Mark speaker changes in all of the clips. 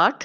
Speaker 1: 8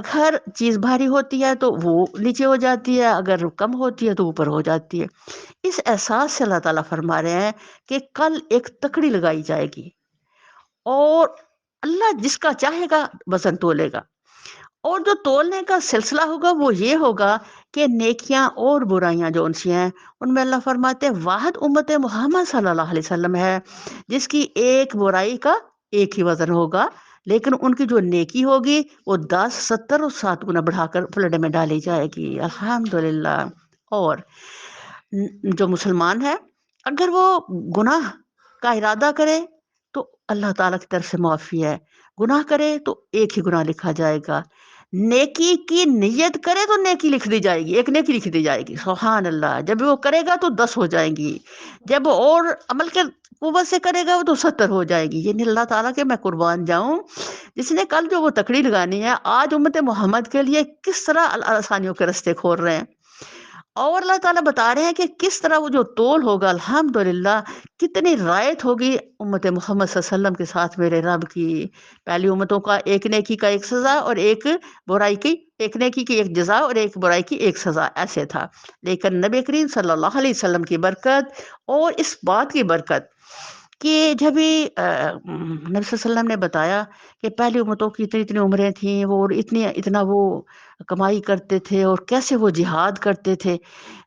Speaker 1: اگر چیز بھاری ہوتی ہے تو وہ نیچے ہو جاتی ہے، اگر کم ہوتی ہے تو اوپر ہو جاتی ہے۔ اس احساس سے اللہ تعالیٰ فرما رہے ہیں کہ کل ایک تکڑی لگائی جائے گی اور اللہ جس کا چاہے گا وزن تولے گا، اور جو تولنے کا سلسلہ ہوگا وہ یہ ہوگا کہ نیکیاں اور برائیاں جو ان سے ہیں ان میں اللہ فرماتے ہیں واحد امت محمد صلی اللہ علیہ وسلم ہے جس کی ایک برائی کا ایک ہی وزن ہوگا، لیکن ان کی جو نیکی ہوگی وہ 10 70 اور 7 گنا بڑھا کر پلڑے میں ڈالی جائے گی، الحمدللہ۔ اور جو مسلمان ہے اگر وہ گناہ کا ارادہ کرے تو اللہ تعالیٰ کی طرف سے معافی ہے، گناہ کرے تو ایک ہی گناہ لکھا جائے گا، نیکی کی نیت کرے تو نیکی لکھ دی جائے گی، ایک نیکی لکھ دی جائے گی، سبحان اللہ۔ جب وہ کرے گا تو 10 ہو جائیں گی، جب اور عمل کے قوت سے کرے گا وہ تو 70 ہو جائے گی۔ یعنی اللہ تعالیٰ کے میں قربان جاؤں، جس نے کل جو وہ تکڑی لگانی ہے آج امت محمد کے لیے کس طرح آسانیوں کے رستے کھول رہے ہیں، اور اللہ تعالیٰ بتا رہے ہیں کہ کس طرح وہ جو تول ہوگا الحمدللہ کتنی رعایت ہوگی امت محمد صلی اللہ علیہ وسلم کے ساتھ میرے رب کی۔ پہلی امتوں کا ایک نیکی کا ایک سزا اور ایک برائی کی، ایک نیکی کی ایک جزا اور ایک برائی کی ایک سزا، ایسے تھا، لیکن نبی کریم صلی اللہ علیہ وسلم کی برکت اور اس بات کی برکت کہ جب بھی نبی صلی اللہ علیہ وسلم نے بتایا کہ پہلی امتوں کی اتنی اتنی عمریں تھیں وہ اور اتنا وہ کمائی کرتے تھے اور کیسے وہ جہاد کرتے تھے،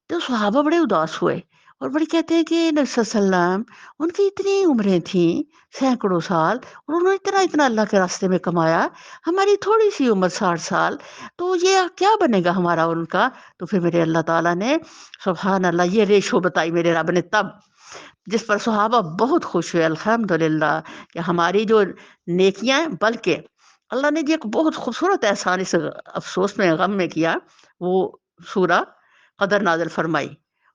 Speaker 1: تو صحابہ بڑے اداس ہوئے اور بڑے کہتے ہیں کہ نبی صلی اللہ علیہ وسلم ان کی اتنی عمریں تھیں سینکڑوں سال اور انہوں نے اتنا اللہ کے راستے میں کمایا، ہماری تھوڑی سی عمر 60 سال، تو یہ کیا بنے گا ہمارا اور ان کا؟ تو پھر میرے اللہ تعالیٰ نے سبحان اللہ یہ ریشو بتائی میرے رب نے تب، جس پر صحابہ بہت خوش ہوئے الحمدللہ کہ ہماری جو نیکیاں ہیں، بلکہ اللہ نے جی ایک بہت خوبصورت احسان اس افسوس میں غم میں کیا، وہ سورہ قدر نازل فرمائی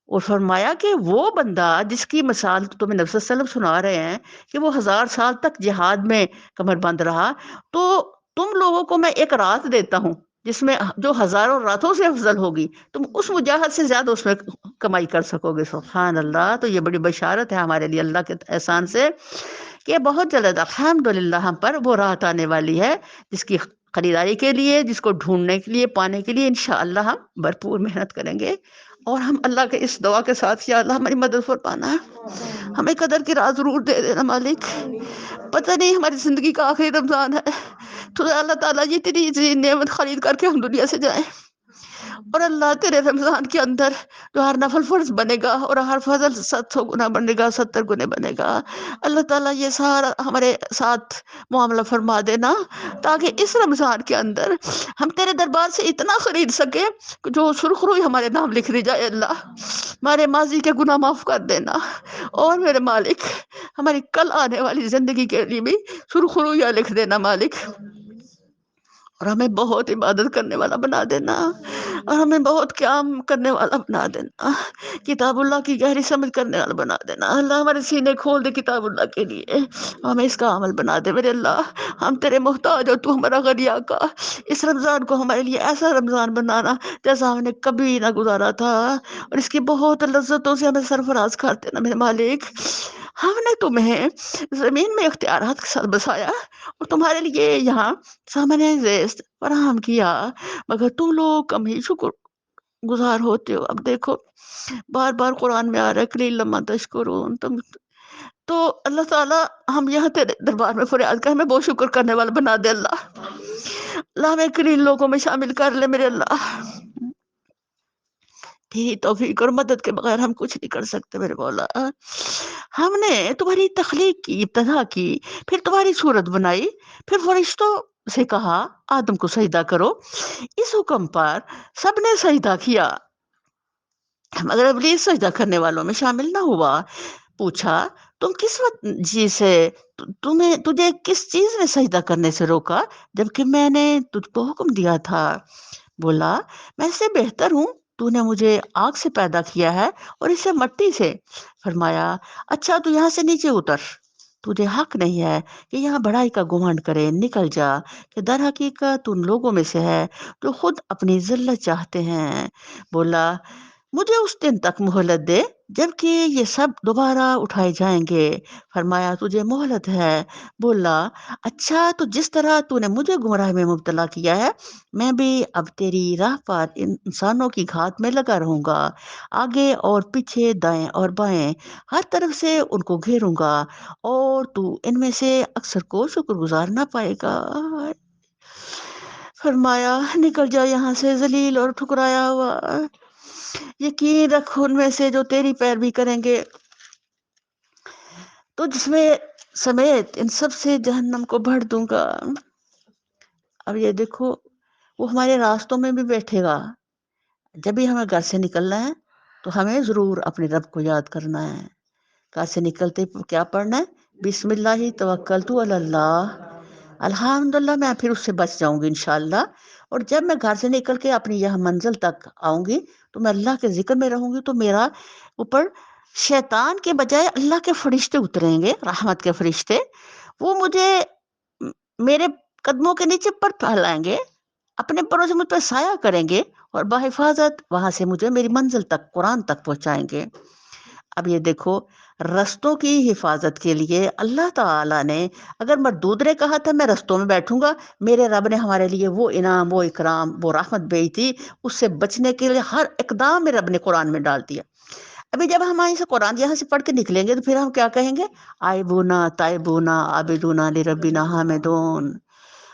Speaker 1: اور فرمایا کہ وہ بندہ جس کی مثال تمہیں نبی صلی اللہ علیہ وسلم سنا رہے ہیں کہ وہ 1000 سال تک جہاد میں کمر بند رہا، تو تم لوگوں کو میں ایک رات دیتا ہوں جس میں جو ہزاروں راتوں سے افضل ہوگی، تم اس مجاہد سے زیادہ اس میں کمائی کر سکو گے، سبحان اللہ۔ تو یہ بڑی بشارت ہے ہمارے لیے اللہ کے احسان سے کہ بہت جلد الحمدللہ ہم پر وہ رات آنے والی ہے جس کی خریداری کے لیے، جس کو ڈھونڈنے کے لیے، پانے کے لیے انشاءاللہ ہم بھرپور محنت کریں گے، اور ہم اللہ کے اس دعا کے ساتھ یا اللہ ہماری مدد فرمانا، ہمیں قدر کی رات ضرور دے دینا مالک، پتہ نہیں ہماری زندگی کا آخری رمضان ہے، تو اللہ تعالیٰ یہ تیری نعمت خرید کر کے ہم دنیا سے جائیں، اور اللہ تیرے رمضان کے اندر جو ہر نفل فرض بنے گا اور ہر فضل 700 گنا بنے گا، 70 گنے بنے گا، اللہ تعالیٰ یہ سارا ہمارے ساتھ معاملہ فرما دینا تاکہ اس رمضان کے اندر ہم تیرے دربار سے اتنا خرید سکیں کہ جو سرخ روئی ہمارے نام لکھ دی جائے، اللہ ہمارے ماضی کے گناہ معاف کر دینا، اور میرے مالک ہماری کل آنے والی زندگی کے لیے بھی سرخ رویاں لکھ دینا مالک، اور ہمیں بہت عبادت کرنے والا بنا دینا، اور ہمیں بہت قیام کرنے والا بنا دینا، کتاب اللہ کی گہری سمجھ کرنے والا بنا دینا، اللہ ہمارے سینے کھول دے کتاب اللہ کے لیے، ہمیں اس کا عمل بنا دے میرے اللہ، ہم تیرے محتاج ہو، تو ہمارا غنی آقا، اس رمضان کو ہمارے لیے ایسا رمضان بنانا جیسا ہم نے کبھی نہ گزارا تھا، اور اس کی بہت لذتوں سے ہمیں سرفراز کر دینا میرے مالک۔ ہم نے تمہیں زمین میں اختیارات کے ساتھ بسایا اور تمہارے لیے یہاں سامنے زیست فراہم کیا، مگر تم لوگ کم ہی شکر گزار ہوتے ہو۔ اب دیکھو بار بار قرآن میں آ رہا ہے قلیل لما تشکرون، تم تو اللہ تعالیٰ ہم یہاں تیرے دربار میں فریاد کر ہمیں بہت شکر کرنے والا بنا دے اللہ، اللہ ہمیں قلیل لوگوں میں شامل کر لے میرے اللہ، تیری توفیق اور مدد کے بغیر ہم کچھ نہیں کر سکتے میرے مولا۔ ہم نے تمہاری تخلیق کی، ابتدا کی، پھر تمہاری صورت بنائی، پھر فرشتوں سے کہا آدم کو سجدہ کرو، اس حکم پر سب نے سجدہ کیا مگر ابلیس سجدہ کرنے والوں میں شامل نہ ہوا۔ پوچھا تم کس وقت جی سے تجھے کس چیز نے سجدہ کرنے سے روکا جبکہ میں نے تجھ کو حکم دیا تھا؟ بولا میں سے بہتر ہوں، تو نے مجھے آگ سے پیدا کیا ہے اور اسے مٹی سے۔ فرمایا اچھا تو یہاں سے نیچے اتر، تجھے حق نہیں ہے کہ یہاں بڑائی کا گمانڈ کرے، نکل جا، کہ در حقیقت ان لوگوں میں سے ہے جو خود اپنی ذلت چاہتے ہیں۔ بولا مجھے اس دن تک مہلت دے جبکہ یہ سب دوبارہ اٹھائے جائیں گے۔ فرمایا تجھے مہلت ہے۔ بولا اچھا، تو جس طرح تو نے مجھے گمراہ میں مبتلا کیا ہے، میں بھی اب تیری راہ پر انسانوں کی گھات میں لگا رہوں گا، آگے اور پیچھے، دائیں اور بائیں، ہر طرف سے ان کو گھیروں گا، اور تو ان میں سے اکثر کو شکر گزار نہ پائے گا۔ فرمایا نکل جا یہاں سے ذلیل اور ٹھکرایا ہوا، یقین رکھ ان میں سے جو تیری پیروی کریں گے تو جس میں سمیت ان سب سے جہنم کو بھر دوں گا۔ اب یہ دیکھو، وہ ہمارے راستوں میں بھی بیٹھے گا۔ جب بھی ہمیں گھر سے نکلنا ہے تو ہمیں ضرور اپنے رب کو یاد کرنا ہے۔ گھر سے نکلتے کیا پڑھنا ہے؟ بسم اللہ توکلت علی اللہ، الحمدللہ میں پھر اس سے بچ جاؤں گی انشاءاللہ۔ اور جب میں گھر سے نکل کے اپنی یہ منزل تک آؤں گی تو میں اللہ کے ذکر میں رہوں گی، تو میرا اوپر شیطان کے بجائے اللہ کے فرشتے اتریں گے، رحمت کے فرشتے، وہ مجھے میرے قدموں کے نیچے پر پھیلائیں گے، اپنے پروں سے مجھ پر سایہ کریں گے، اور بحفاظت وہاں سے مجھے میری منزل تک، قرآن تک پہنچائیں گے۔ اب یہ دیکھو، رستوں کی حفاظت کے لیے اللہ تعالیٰ نے، اگر مردود نے کہا تھا میں رستوں میں بیٹھوں گا، میرے رب نے ہمارے لیے وہ انعام، وہ اکرام، وہ رحمت بھیجی تھی، اس سے بچنے کے لیے ہر اقدام میرے رب نے قرآن میں ڈال دیا۔ ابھی جب ہم یہاں سے قرآن یہاں سے پڑھ کے نکلیں گے تو پھر ہم کیا کہیں گے؟ آئبونا تائبونا عابدونا لربنا حامدون،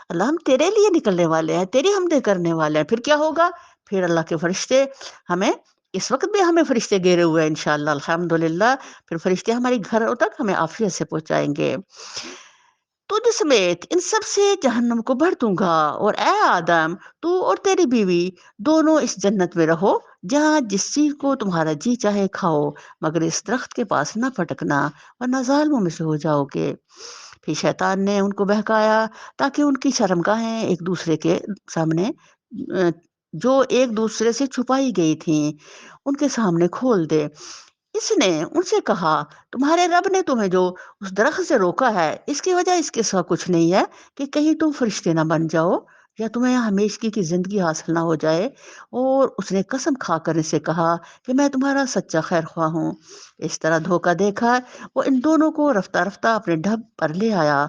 Speaker 1: اللہ ہم تیرے لیے نکلنے والے ہیں، تیری حمدیں کرنے والے ہیں۔ پھر کیا ہوگا؟ پھر اللہ کے فرشتے ہمیں، اس وقت بھی ہمیں فرشتے گھیرے ہوئے ہیں انشاءاللہ الحمدللہ، پھر فرشتے ہماری گھروں تک ہمیں عافیت سے پہنچائیں گے۔ تجھ سمیت ان سب سے جہنم کو بھر دوں گا، اور اے آدم، تو اور تیری بیوی دونوں اس جنت میں رہو، جہاں جس چیز کو تمہارا جی چاہے کھاؤ، مگر اس درخت کے پاس نہ پھٹکنا ورنہ ظالموں میں سے ہو جاؤ گے۔ پھر شیطان نے ان کو بہکایا تاکہ ان کی شرمگاہیں ایک دوسرے کے سامنے، جو ایک دوسرے سے چھپائی گئی تھیں، ان کے سامنے کھول دے۔ اس نے ان سے کہا تمہارے رب نے تمہیں جو اس درخت سے روکا ہے، اس کی وجہ اس کے سوا کچھ نہیں ہے کہ کہیں تم فرشتے نہ بن جاؤ یا تمہیں ہمیشگی کی زندگی حاصل نہ ہو جائے۔ اور اس نے قسم کھا کر اسے کہا کہ میں تمہارا سچا خیر خواہ ہوں۔ اس طرح دھوکہ دیکھا وہ ان دونوں کو رفتہ رفتہ اپنے ڈھب پر لے آیا۔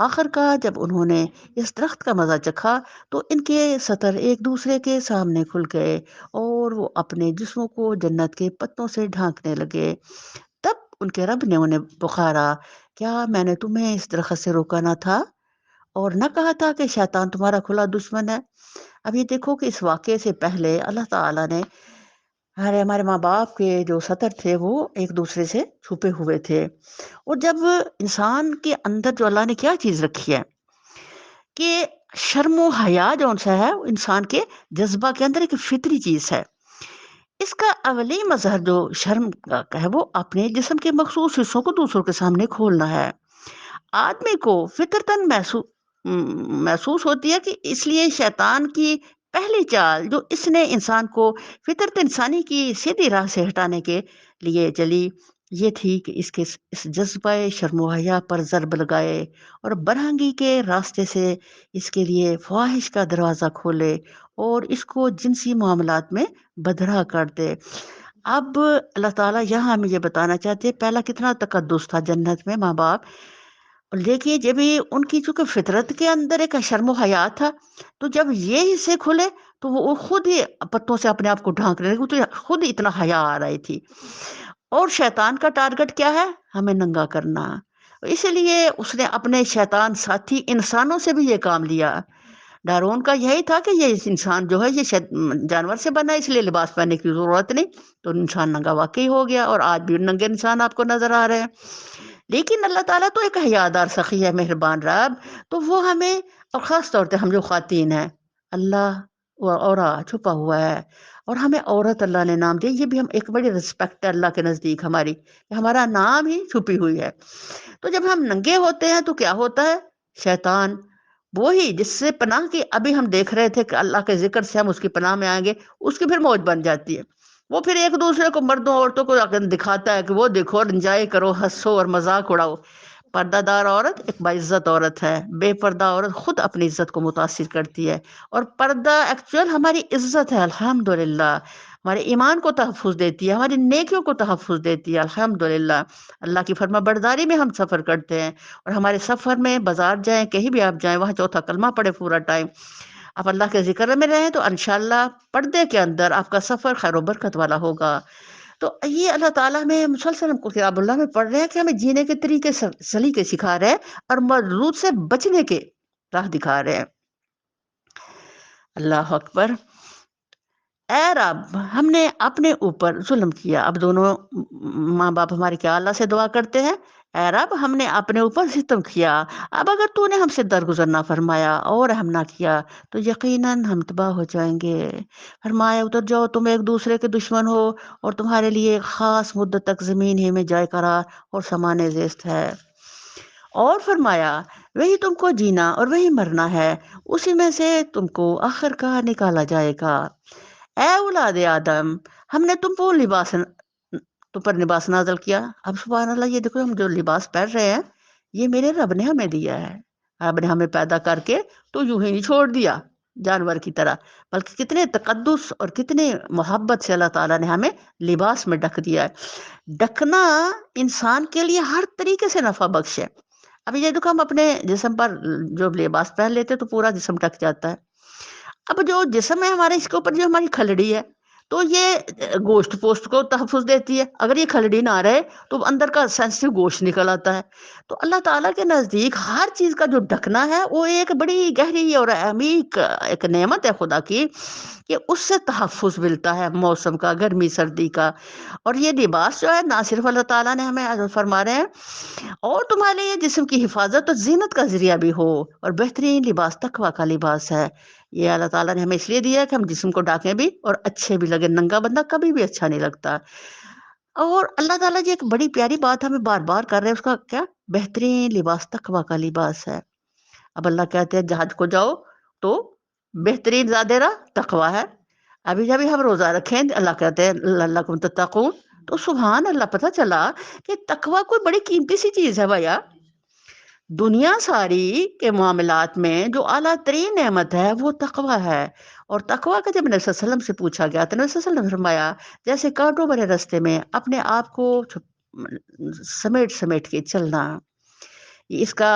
Speaker 1: آخر کا جب انہوں نے اس درخت کا مزہ چکھا تو ان کے سطر ایک دوسرے کے سامنے کھل گئے، اور وہ اپنے جسموں کو جنت کے پتوں سے ڈھانکنے لگے۔ تب ان کے رب نے انہیں پکارا، کیا میں نے تمہیں اس درخت سے روکا نہ تھا، اور نہ کہا تھا کہ شیطان تمہارا کھلا دشمن ہے؟ اب یہ دیکھو کہ اس واقعے سے پہلے اللہ تعالیٰ نے ہمارے ماں باپ کے جو سطر تھے وہ ایک دوسرے سے چھپے ہوئے تھے، اور جب انسان کے اندر جو اللہ نے کیا چیز رکھی ہے کہ شرم و حیا جو سا ہے، وہ انسان کے جذبہ کے اندر ایک فطری چیز ہے۔ اس کا اولی مظہر جو شرم کا ہے، وہ اپنے جسم کے مخصوص حصوں کو دوسروں کے سامنے کھولنا ہے۔ آدمی کو فطرتاً محسوس ہوتی ہے کہ اس لیے شیطان کی پہلی چال جو اس نے انسان کو فطرت انسانی کی سیدھی راہ سے ہٹانے کے لیے چلی، یہ تھی کہ اس کے اس جذبہ شرم و حیا پر ضرب لگائے، اور برہنگی کے راستے سے اس کے لیے فواہش کا دروازہ کھولے، اور اس کو جنسی معاملات میں بدرہ کر دے۔ اب اللہ تعالیٰ یہاں ہمیں یہ بتانا چاہتے ہیں، پہلا کتنا تقدس تھا جنت میں ماں باپ، اور دیکھیے جب بھی ان کی چونکہ فطرت کے اندر ایک شرم و حیا تھا، تو جب یہ حصے کھلے تو وہ خود ہی پتوں سے اپنے آپ کو ڈھانکنے لگے، تو خود اتنا حیا آ رہی تھی۔ اور شیطان کا ٹارگٹ کیا ہے؟ ہمیں ننگا کرنا۔ اسی لیے اس نے اپنے شیطان ساتھی انسانوں سے بھی یہ کام لیا۔ ڈارون کا یہی تھا کہ یہ انسان جو ہے یہ جانور سے بنا ہے، اس لیے لباس پہننے کی ضرورت نہیں، تو انسان ننگا واقعی ہو گیا، اور آج بھی ننگے انسان آپ کو نظر آ رہے ہیں۔ لیکن اللہ تعالیٰ تو ایک حیادار سخی ہے، مہربان رب، تو وہ ہمیں، اور خاص طور پہ ہم جو خواتین ہیں، اللہ اورا چھپا ہوا ہے، اور ہمیں عورت اللہ نے نام دیا، یہ بھی ہم ایک بڑی رسپیکٹ ہے اللہ کے نزدیک ہماری، کہ ہمارا نام ہی چھپی ہوئی ہے۔ تو جب ہم ننگے ہوتے ہیں تو کیا ہوتا ہے؟ شیطان وہی جس سے پناہ کی ابھی ہم دیکھ رہے تھے کہ اللہ کے ذکر سے ہم اس کی پناہ میں آئیں گے، اس کی پھر موج بن جاتی ہے۔ وہ پھر ایک دوسرے کو، مردوں عورتوں کو دکھاتا ہے کہ وہ دیکھو اور انجوائے کرو، ہنسو اور مذاق اڑاؤ۔ پردہ دار عورت ایک باعزت عورت ہے، بے پردہ عورت خود اپنی عزت کو متاثر کرتی ہے، اور پردہ ایکچوئل ہماری عزت ہے الحمدللہ۔ ہمارے ایمان کو تحفظ دیتی ہے، ہماری نیکیوں کو تحفظ دیتی ہے، الحمدللہ۔ اللہ کی فرما برداری میں ہم سفر کرتے ہیں، اور ہمارے سفر میں بازار جائیں، کہیں بھی آپ جائیں، وہاں چوتھا کلمہ پڑھے پورا ٹائم، آپ اللہ کے ذکر میں رہیں، تو انشاءاللہ پردے کے اندر آپ کا سفر خیر و برکت والا ہوگا۔ تو یہ اللہ تعالیٰ میں مسلسل ہم کو کتاب اللہ میں پڑھ رہے ہیں کہ ہمیں جینے کے طریقے سلیقے سکھا رہے ہیں، اور مردود سے بچنے کے راہ دکھا رہے ہیں۔ اللہ اکبر۔ اے رب، ہم نے اپنے اوپر ظلم کیا۔ اب دونوں ماں باپ ہمارے کیا اللہ سے دعا کرتے ہیں؟ اے رب، ہم نے اپنے اوپر ستم کیا، اب اگر تو نے ہم سے درگزر نہ فرمایا اور رحم نہ کیا تو یقیناً ہم تباہ ہو جائیں گے۔ فرمایا اتر جاؤ، تم ایک دوسرے کے دشمن ہو، اور تمہارے لیے ایک خاص مدت تک زمین ہی میں جائے قرار اور سامان زیست ہے۔ اور فرمایا وہی تم کو جینا اور وہی مرنا ہے، اسی میں سے تم کو آخر کار نکالا جائے گا۔ اے اولاد آدم، ہم نے تم پر لباس نازل کیا۔ اب سبحان اللہ، یہ دیکھو ہم جو لباس پہن رہے ہیں یہ میرے رب نے ہمیں دیا ہے۔ رب نے ہمیں پیدا کر کے تو یوں ہی نہیں چھوڑ دیا جانور کی طرح، بلکہ کتنے تقدس اور کتنے محبت سے اللہ تعالیٰ نے ہمیں لباس میں ڈھک دیا ہے۔ ڈھکنا انسان کے لیے ہر طریقے سے نفع بخش ہے۔ اب یہ دیکھو ہم اپنے جسم پر جو لباس پہن لیتے تو پورا جسم ڈھک جاتا ہے۔ اب جو جسم ہے ہمارے، اس کے اوپر جو ہماری کھلڑی ہے تو یہ گوشت پوشت کو تحفظ دیتی ہے، اگر یہ کھلڑی نہ رہے تو اندر کا سینسٹیو گوشت نکل آتا ہے۔ تو اللہ تعالیٰ کے نزدیک ہر چیز کا جو ڈھکنا ہے وہ ایک بڑی گہری اور عمیق ایک نعمت ہے خدا کی، کہ اس سے تحفظ ملتا ہے موسم کا، گرمی سردی کا۔ اور یہ لباس جو ہے نہ صرف اللہ تعالیٰ نے ہمیں فرما رہے ہیں اور تمہارے لیے جسم کی حفاظت اور زینت کا ذریعہ بھی ہو، اور بہترین لباس تقویٰ کا لباس ہے۔ یہ اللہ تعالیٰ نے ہمیں اس لیے دیا ہے کہ ہم جسم کو ڈھانکیں بھی اور اچھے بھی لگے۔ ننگا بندہ کبھی بھی اچھا نہیں لگتا۔ اور اللہ تعالیٰ جی ایک بڑی پیاری بات ہمیں بار بار کر رہے ہیں، اس کا کیا؟ بہترین لباس تقویٰ کا لباس ہے۔ اب اللہ کہتے ہیں جہاد کو جاؤ تو بہترین زیادہ راہ تقویٰ ہے۔ ابھی جب ہم روزہ رکھیں اللہ کہتے ہیں لعلکم تتقون، تو سبحان اللہ پتہ چلا کہ تقویٰ کوئی بڑی قیمتی سی چیز ہے بھیا۔ دنیا ساری کے معاملات میں جو اعلیٰ ترین نعمت ہے وہ تقویٰ ہے۔ اور تقویٰ کا جب نبی صلی اللہ علیہ وسلم سے پوچھا گیا تو نبی صلی اللہ علیہ وسلم نے فرمایا جیسے کانٹوں بھرے رستے میں اپنے آپ کو سمیٹ سمیٹ کے چلنا۔ اس کا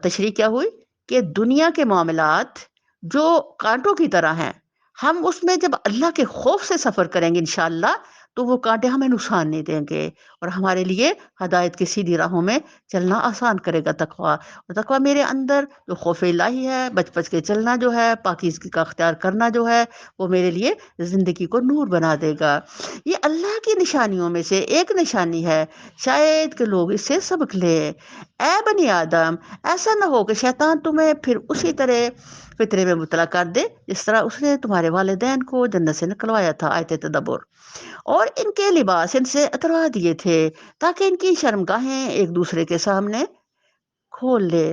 Speaker 1: تشریح کیا ہوئی کہ دنیا کے معاملات جو کانٹوں کی طرح ہیں، ہم اس میں جب اللہ کے خوف سے سفر کریں گے انشاءاللہ تو وہ کانٹے ہمیں نقصان نہیں دیں گے، اور ہمارے لیے ہدایت کی سیدھی راہوں میں چلنا آسان کرے گا تقویٰ۔ اور تقویٰ میرے اندر جو خوف الہی ہے، بچ بچ کے چلنا جو ہے، پاکیزگی کا اختیار کرنا جو ہے، وہ میرے لیے زندگی کو نور بنا دے گا۔ یہ اللہ کی نشانیوں میں سے ایک نشانی ہے، شاید کہ لوگ اس سے سبق لیں۔ اے بنی آدم، ایسا نہ ہو کہ شیطان تمہیں پھر اسی طرح فطرے میں مبتلا کر دے جس طرح اس نے تمہارے والدین کو جنت سے نکلوایا تھا۔ آیت تدبر۔ اور ان کے لباس ان سے اتروا دیے تھے تاکہ ان کی شرمگاہیں ایک دوسرے کے سامنے کھول لے۔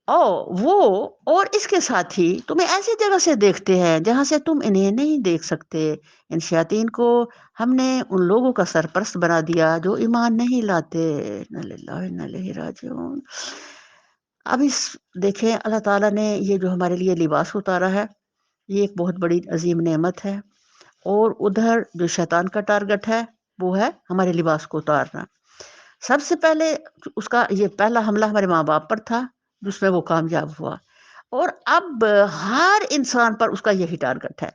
Speaker 1: او وہ اور اس کے ساتھی تمہیں ایسی جگہ سے دیکھتے ہیں جہاں سے تم انہیں نہیں دیکھ سکتے۔ ان شیاطین کو ہم نے ان لوگوں کا سرپرست بنا دیا جو ایمان نہیں لاتے۔ انا للہ و انا الیہ راجعون۔ اب دیکھیں اللہ تعالیٰ نے یہ جو ہمارے لیے لباس اتارا ہے یہ ایک بہت بڑی عظیم نعمت ہے، اور ادھر جو شیطان کا ٹارگٹ ہے وہ ہے ہمارے لباس کو اتارنا۔ سب سے پہلے اس کا یہ پہلا حملہ ہمارے ماں باپ پر تھا جس میں وہ کامیاب ہوا، اور اب ہر انسان پر اس کا یہی ٹارگٹ ہے۔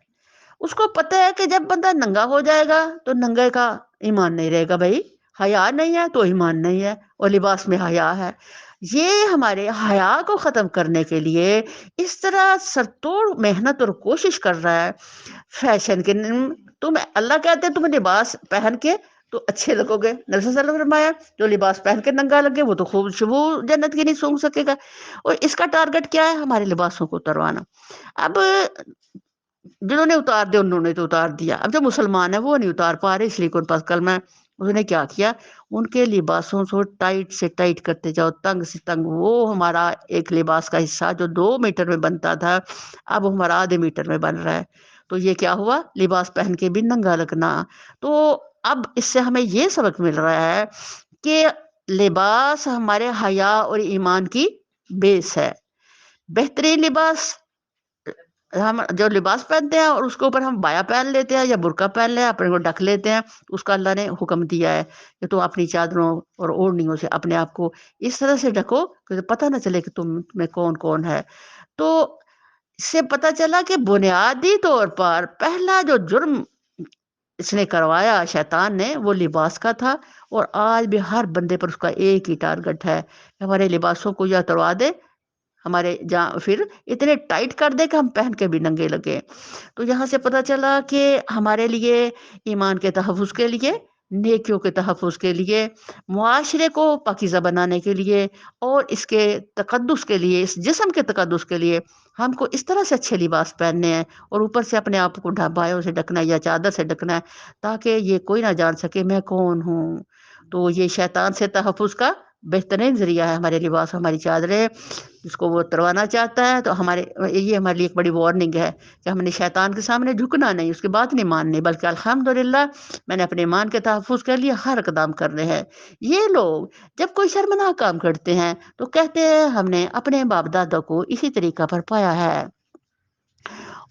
Speaker 1: اس کو پتہ ہے کہ جب بندہ ننگا ہو جائے گا تو ننگے کا ایمان نہیں رہے گا، بھائی حیا نہیں ہے تو ایمان نہیں ہے، اور لباس میں حیا ہے۔ یہ ہمارے حیا کو ختم کرنے کے لیے اس طرح سرتوڑ محنت اور کوشش کر رہا ہے۔ فیشن کے تم اللہ کہتے ہیں تم لباس پہن کے تو اچھے لگو گے۔ نبی صلی اللہ علیہ وسلم نے فرمایا جو لباس پہن کے ننگا لگے وہ تو خوشبو جنت کی نہیں سونگھ سکے گا۔ اور اس کا ٹارگٹ کیا ہے؟ ہمارے لباسوں کو اتروانا۔ اب جنہوں نے اتار دیا انہوں نے تو اتار دیا، اب جو مسلمان ہیں وہ نہیں اتار پا رہے، اس لیے کہ ان پاس کلمہ ہے۔ انہوں نے کیا کیا؟ ان کے لباسوں کو ٹائٹ سے ٹائٹ کرتے جاؤ، تنگ سے تنگ۔ وہ ہمارا ایک لباس کا حصہ جو 2 میٹر میں بنتا تھا اب ہمارا آدھے میٹر میں بن رہا ہے۔ تو یہ کیا ہوا؟ لباس پہن کے بھی ننگا لگنا۔ تو اب اس سے ہمیں یہ سبق مل رہا ہے کہ لباس ہمارے حیا اور ایمان کی بیس ہے۔ بہترین لباس ہم جو لباس پہنتے ہیں اور اس کے اوپر ہم بایا پہن لیتے ہیں یا برقع پہن لیں اپنے کو ڈھک لیتے ہیں، اس کا اللہ نے حکم دیا ہے کہ تم اپنی چادروں اور اوڑھنیوں سے اپنے آپ کو اس طرح سے ڈھکو کہ پتہ نہ چلے کہ تم میں کون کون ہے۔ تو اس سے پتہ چلا کہ بنیادی طور پر پہلا جو جرم اس نے کروایا شیطان نے وہ لباس کا تھا، اور آج بھی ہر بندے پر اس کا ایک ہی ٹارگٹ ہے کہ ہمارے لباسوں کو یا اتروا دے، ہمارے جہاں پھر اتنے ٹائٹ کر دے کہ ہم پہن کے بھی ننگے لگے۔ تو یہاں سے پتہ چلا کہ ہمارے لیے ایمان کے تحفظ کے لیے، نیکیوں کے تحفظ کے لیے، معاشرے کو پاکیزہ بنانے کے لیے اور اس کے تقدس کے لیے، اس جسم کے تقدس کے لیے ہم کو اس طرح سے اچھے لباس پہننے ہیں، اور اوپر سے اپنے آپ کو بایوں سے ڈھکنا ہے یا چادر سے ڈھکنا ہے تاکہ یہ کوئی نہ جان سکے میں کون ہوں۔ تو یہ شیطان سے تحفظ کا بہترین ذریعہ ہے ہمارے لباس، ہماری چادریں، جس کو وہ اتروانا چاہتا ہے تو یہ ہمارے لیے ایک بڑی وارننگ ہے کہ ہم نے شیطان کے سامنے جھکنا نہیں، اس کی بات نہیں ماننی، بلکہ الحمدللہ میں نے اپنے ایمان کے تحفظ کے لیے ہر اقدام کرنے ہیں۔ یہ لوگ جب کوئی شرمناک کام کرتے ہیں تو کہتے ہیں ہم نے اپنے باپ دادا کو اسی طریقہ پر پایا ہے،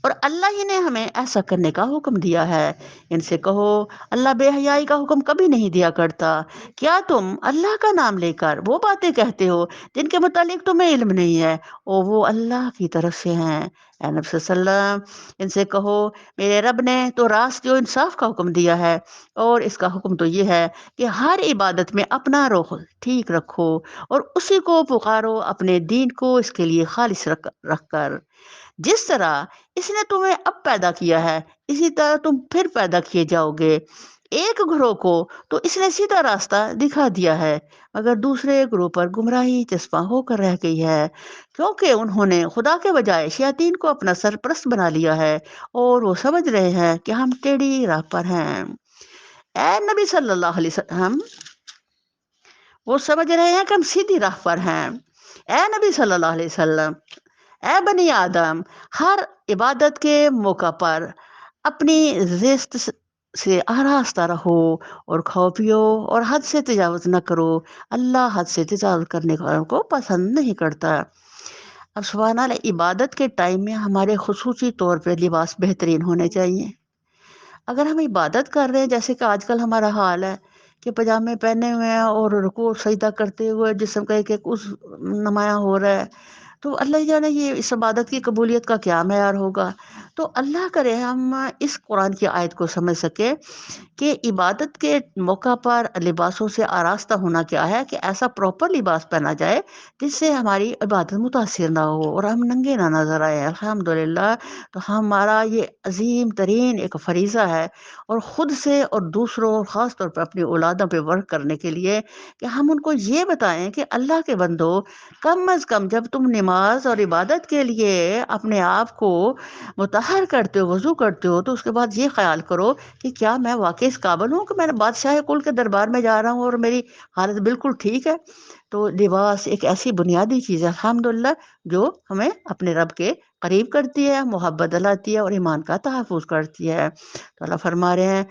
Speaker 1: اور اللہ ہی نے ہمیں ایسا کرنے کا حکم دیا ہے۔ ان سے کہو اللہ بے حیائی کا حکم کبھی نہیں دیا کرتا، کیا تم اللہ کا نام لے کر وہ باتیں کہتے ہو جن کے متعلق تمہیں علم نہیں ہے، اور وہ اللہ کی طرف سے ہیں۔ اے نبی صلی اللہ علیہ وسلم ان سے کہو میرے رب نے تو راست و انصاف کا حکم دیا ہے، اور اس کا حکم تو یہ ہے کہ ہر عبادت میں اپنا رخ ٹھیک رکھو اور اسی کو پکارو اپنے دین کو اس کے لیے خالص رکھ کر۔ جس طرح اس نے تمہیں اب پیدا کیا ہے اسی طرح تم پھر پیدا کیے جاؤ گے۔ ایک گروہ کو تو اس نے سیدھا راستہ دکھا دیا ہے، مگر دوسرے گروہ پر گمراہی چسپاں ہو کر رہ گئی ہے، کیونکہ انہوں نے خدا کے بجائے شیاطین کو اپنا سرپرست بنا لیا ہے، اور وہ سمجھ رہے ہیں کہ ہم ٹیڑھی راہ پر ہیں۔ اے نبی صلی اللہ علیہ وسلم وہ سمجھ رہے ہیں کہ ہم سیدھی راہ پر ہیں۔ اے نبی صلی اللہ علیہ وسلم، اے بنی آدم، ہر عبادت کے موقع پر اپنی زیست سے آراستہ رہو اور کھاؤ پیو اور حد سے تجاوز نہ کرو، اللہ حد سے تجاوز کرنے والوں کو پسند نہیں کرتا۔ اب سبحان اللہ، عبادت کے ٹائم میں ہمارے خصوصی طور پہ لباس بہترین ہونے چاہیے۔ اگر ہم عبادت کر رہے ہیں جیسے کہ آج کل ہمارا حال ہے کہ پاجامے پہنے ہوئے ہیں اور رکوع سجدہ کرتے ہوئے جسم کا ایک ایک اس نمایاں ہو رہا ہے، تو اللہ ہی جانے یہ اس عبادت کی قبولیت کا کیا معیار ہوگا۔ تو اللہ کرے ہم اس قرآن کی آیت کو سمجھ سکے کہ عبادت کے موقع پر لباسوں سے آراستہ ہونا کیا ہے، کہ ایسا پراپر لباس پہنا جائے جس سے ہماری عبادت متاثر نہ ہو اور ہم ننگے نہ نظر آئے۔ الحمدللہ، تو ہمارا یہ عظیم ترین ایک فریضہ ہے، اور خود سے اور دوسروں اور خاص طور پر اپنی اولادوں پہ ورک کرنے کے لیے کہ ہم ان کو یہ بتائیں کہ اللہ کے بندو، کم از کم جب تم نماز اور عبادت کے لیے اپنے آپ کو مطہر کرتے ہو، وضو کرتے ہو، تو اس کے بعد یہ خیال کرو کہ کیا میں واقعی اس قابل ہوں کہ میں بادشاہ کل کے دربار میں جا رہا ہوں اور میری حالت بالکل ٹھیک ہے۔ تو لباس ایک ایسی بنیادی چیز ہے الحمدللہ جو ہمیں اپنے رب کے قریب کرتی ہے، محبت دلاتی ہے اور ایمان کا تحفظ کرتی ہے۔ تو اللہ فرما رہے ہیں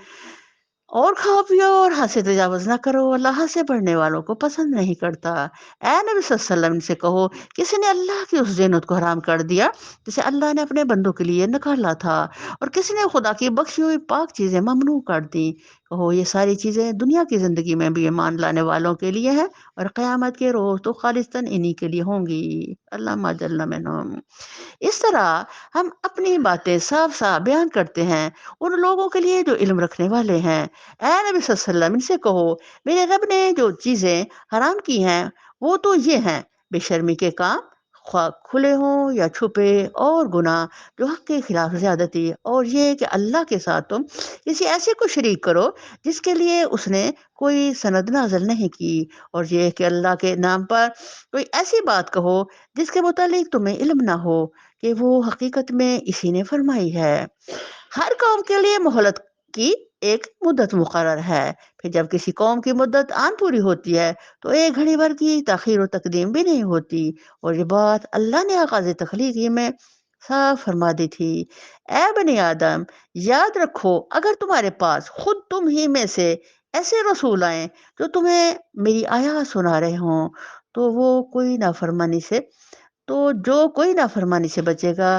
Speaker 1: اور کھاؤ پیو اور حد سے تجاوز نہ کرو، اللہ حد سے بڑھنے والوں کو پسند نہیں کرتا۔ اے نبی صلی اللہ علیہ وسلم سے کہو کسی نے اللہ کی اس زینت کو حرام کر دیا جسے اللہ نے اپنے بندوں کے لیے نکالا تھا، اور کسی نے خدا کی بخشی ہوئی پاک چیزیں ممنوع کر دی، کہو یہ ساری چیزیں دنیا کی زندگی میں بھی ایمان لانے والوں کے لیے ہیں، اور قیامت کے روز تو خالصتاً انہی کے لیے ہوں گی۔ اللہ جل منہم۔ اس طرح ہم اپنی باتیں صاف صاف بیان کرتے ہیں ان لوگوں کے لیے جو علم رکھنے والے ہیں۔ اے نبی صلی اللہ علیہ وسلم ان سے کہو میرے رب نے جو چیزیں حرام کی ہیں وہ تو یہ ہیں: بے شرمی کے کام، خواہ کھلے ہوں یا چھپے، اور گناہ جو حق کے خلاف زیادتی، اور یہ کہ اللہ کے ساتھ تم کسی ایسے کو شریک کرو جس کے لیے اس نے کوئی سند نازل نہیں کی، اور یہ کہ اللہ کے نام پر کوئی ایسی بات کہو جس کے متعلق تمہیں علم نہ ہو کہ وہ حقیقت میں اسی نے فرمائی ہے۔ ہر قوم کے لیے مہلت کی ایک مدت مقرر ہے، پھر جب کسی قوم کی مدت آن پوری ہوتی ہے تو ایک گھڑی بھر کی تاخیر و تقدیم بھی نہیں ہوتی، اور یہ بات اللہ نے آغاز تخلیقی میں صاف فرما دی تھی۔ اے بنی آدم، یاد رکھو اگر تمہارے پاس خود تم ہی میں سے ایسے رسول آئیں جو تمہیں میری آیات سنا رہے ہوں، تو جو کوئی نافرمانی سے بچے گا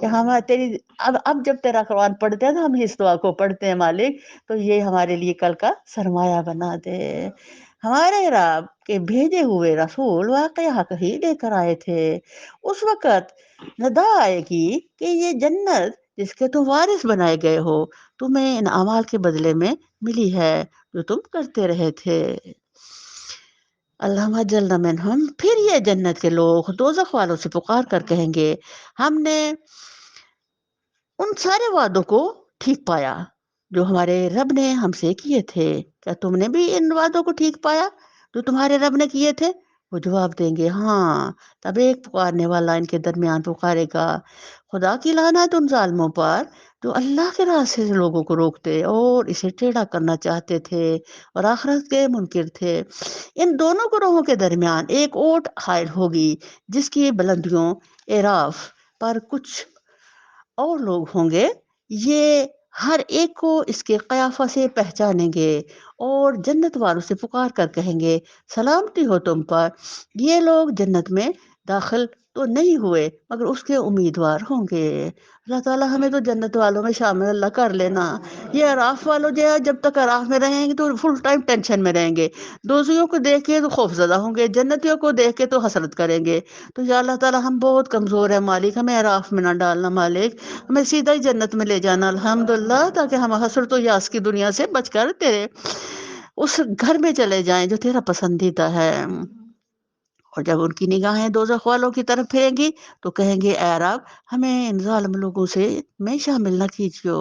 Speaker 1: کہ ہم تیری اب جب تیرا قرآن پڑھتے ہیں تو ہم اس دعا کو پڑھتے ہیں مالک، تو یہ ہمارے لیے کل کا سرمایہ بنا دے۔ ہمارے رب کے بھیجے ہوئے رسول واقعہ حق ہی لے کر آئے تھے۔ اس وقت ندا آئے گی کہ یہ جنت جس کے تم وارث بنائے گئے ہو تمہیں ان اعمال کے بدلے میں ملی ہے جو تم کرتے رہے تھے۔ اللہم اجلنا منہم۔ پھر یہ جنت کے لوگ دوزخ والوں سے پکار کر کہیں گے ہم نے ان سارے وعدوں کو ٹھیک پایا جو ہمارے رب نے ہم سے کیے تھے، کیا تم نے بھی ان وعدوں کو ٹھیک پایا جو تمہارے رب نے کیے تھے؟ وہ جواب دیں گے ہاں۔ تب ایک پکارنے والا ان کے درمیان پکارے گا خدا کی لعنت ان ظالموں پر جو اللہ کے راستے سے لوگوں کو روکتے اور اسے ٹیڑھا کرنا چاہتے تھے اور آخرت کے منکر تھے۔ ان دونوں گروہوں کے درمیان ایک اوٹ حائل ہوگی جس کی بلندیوں اعراف پر کچھ اور لوگ ہوں گے، یہ ہر ایک کو اس کے قیافہ سے پہچانیں گے اور جنت والوں سے پکار کر کہیں گے سلامتی ہو تم پر۔ یہ لوگ جنت میں داخل تو نہیں ہوئے مگر اس کے امیدوار ہوں گے۔ اللہ تعالیٰ ہمیں تو جنت والوں میں شامل اللہ کر لینا۔ یہ اعراف والوں جو ہے جب تک اعراف میں رہیں گے تو فل ٹائم ٹینشن میں رہیں گے، دوزیوں کو دیکھ کے تو خوف زدہ ہوں گے، جنتیوں کو دیکھ کے تو حسرت کریں گے۔ تو یا اللہ تعالیٰ ہم بہت کمزور ہیں مالک، ہمیں اعراف میں نہ ڈالنا مالک، ہمیں سیدھا ہی جنت میں لے جانا الحمدللہ، تاکہ ہم حسرت و یاس کی دنیا سے بچ کر تیرے اس گھر میں چلے جائیں جو تیرا پسندیدہ ہے۔ اور جب ان کی نگاہیں دوزخ والوں کی طرف پھریں گی تو کہیں گے اے رب ہمیں ان ظالم لوگوں سے میں شامل نہ کیجیو۔